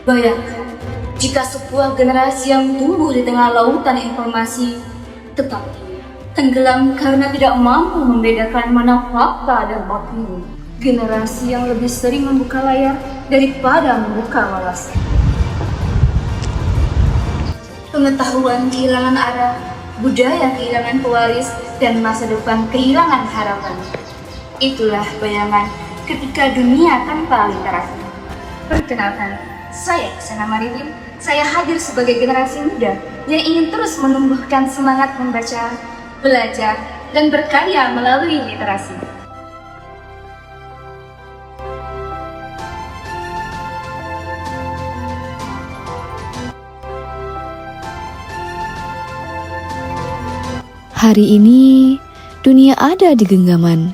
Bayangkan, jika sebuah generasi yang tumbuh di tengah lautan informasi, tetapi tenggelam karena tidak mampu membedakan mana fakta dan opini. Generasi yang lebih sering membuka layar daripada membuka wawasan. Pengetahuan kehilangan arah, budaya kehilangan pewaris, dan masa depan kehilangan harapan. Itulah bayangan ketika dunia tanpa literasi. Perkenalkan, saya Sena Maritim. Saya hadir sebagai generasi muda yang ingin terus menumbuhkan semangat membaca, belajar, dan berkarya melalui literasi. Hari ini, dunia ada di genggaman,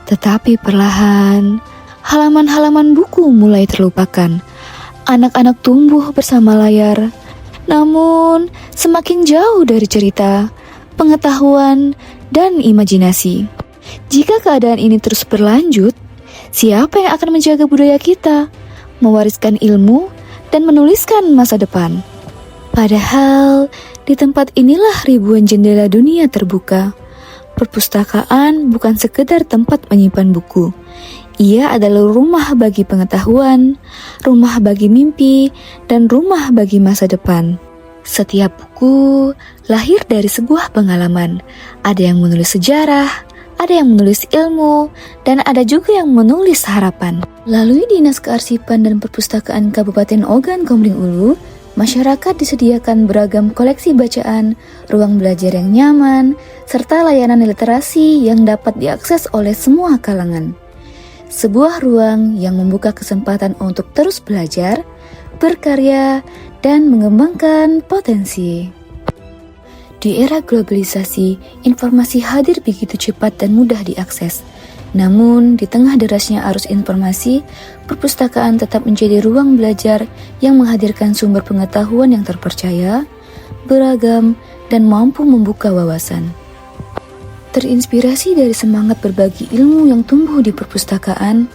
tetapi perlahan, halaman-halaman buku mulai terlupakan. Anak-anak tumbuh bersama layar, namun semakin jauh dari cerita, pengetahuan, dan imajinasi. Jika keadaan ini terus berlanjut, siapa yang akan menjaga budaya kita, mewariskan ilmu, dan menuliskan masa depan? Padahal, di tempat inilah ribuan jendela dunia terbuka. Perpustakaan bukan sekedar tempat menyimpan buku. Ia adalah rumah bagi pengetahuan, rumah bagi mimpi, dan rumah bagi masa depan. Setiap buku lahir dari sebuah pengalaman. Ada yang menulis sejarah, ada yang menulis ilmu, dan ada juga yang menulis harapan. Melalui Dinas Kearsipan dan Perpustakaan Kabupaten Ogan Komering Ulu, masyarakat disediakan beragam koleksi bacaan, ruang belajar yang nyaman, serta layanan literasi yang dapat diakses oleh semua kalangan. Sebuah ruang yang membuka kesempatan untuk terus belajar, berkarya, dan mengembangkan potensi. Di era globalisasi, informasi hadir begitu cepat dan mudah diakses. Namun, di tengah derasnya arus informasi, perpustakaan tetap menjadi ruang belajar yang menghadirkan sumber pengetahuan yang terpercaya, beragam, dan mampu membuka wawasan. Terinspirasi dari semangat berbagi ilmu yang tumbuh di perpustakaan,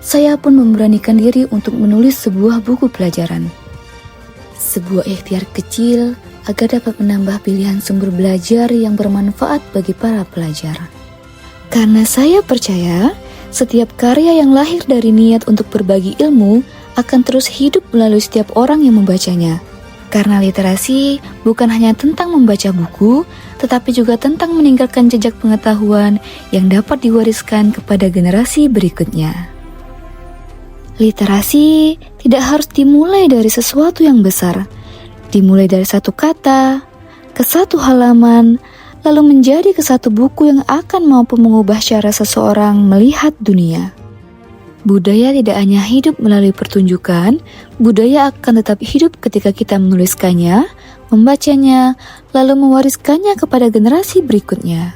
saya pun memberanikan diri untuk menulis sebuah buku pelajaran. Sebuah ikhtiar kecil agar dapat menambah pilihan sumber belajar yang bermanfaat bagi para pelajar. Karena saya percaya, setiap karya yang lahir dari niat untuk berbagi ilmu akan terus hidup melalui setiap orang yang membacanya. Karena literasi bukan hanya tentang membaca buku, tetapi juga tentang meninggalkan jejak pengetahuan yang dapat diwariskan kepada generasi berikutnya. Literasi tidak harus dimulai dari sesuatu yang besar. Dimulai dari satu kata, ke satu halaman, lalu menjadi ke satu buku yang akan mampu mengubah cara seseorang melihat dunia. Budaya tidak hanya hidup melalui pertunjukan, budaya akan tetap hidup ketika kita menuliskannya, membacanya, lalu mewariskannya kepada generasi berikutnya.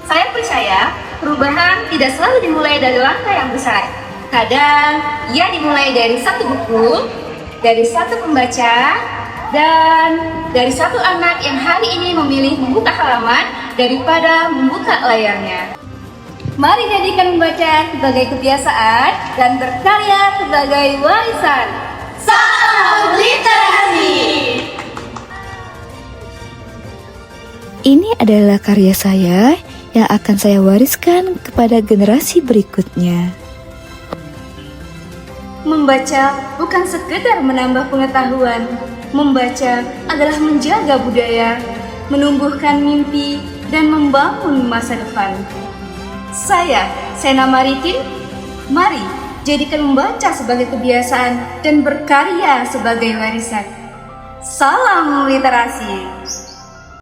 Saya percaya perubahan tidak selalu dimulai dari langkah yang besar. Kadang ia dimulai dari satu buku, dari satu pembaca, dan dari satu anak yang hari ini memilih membuka halaman daripada membuka layarnya. Mari jadikan membaca sebagai kebiasaan dan berkarya sebagai warisan. Salam literasi! Ini adalah karya saya yang akan saya wariskan kepada generasi berikutnya. Membaca bukan sekedar menambah pengetahuan. Membaca adalah menjaga budaya, menumbuhkan mimpi, dan membangun masa depan. Saya, Sena Maritim, mari jadikan membaca sebagai kebiasaan dan berkarya sebagai warisan. Salam literasi!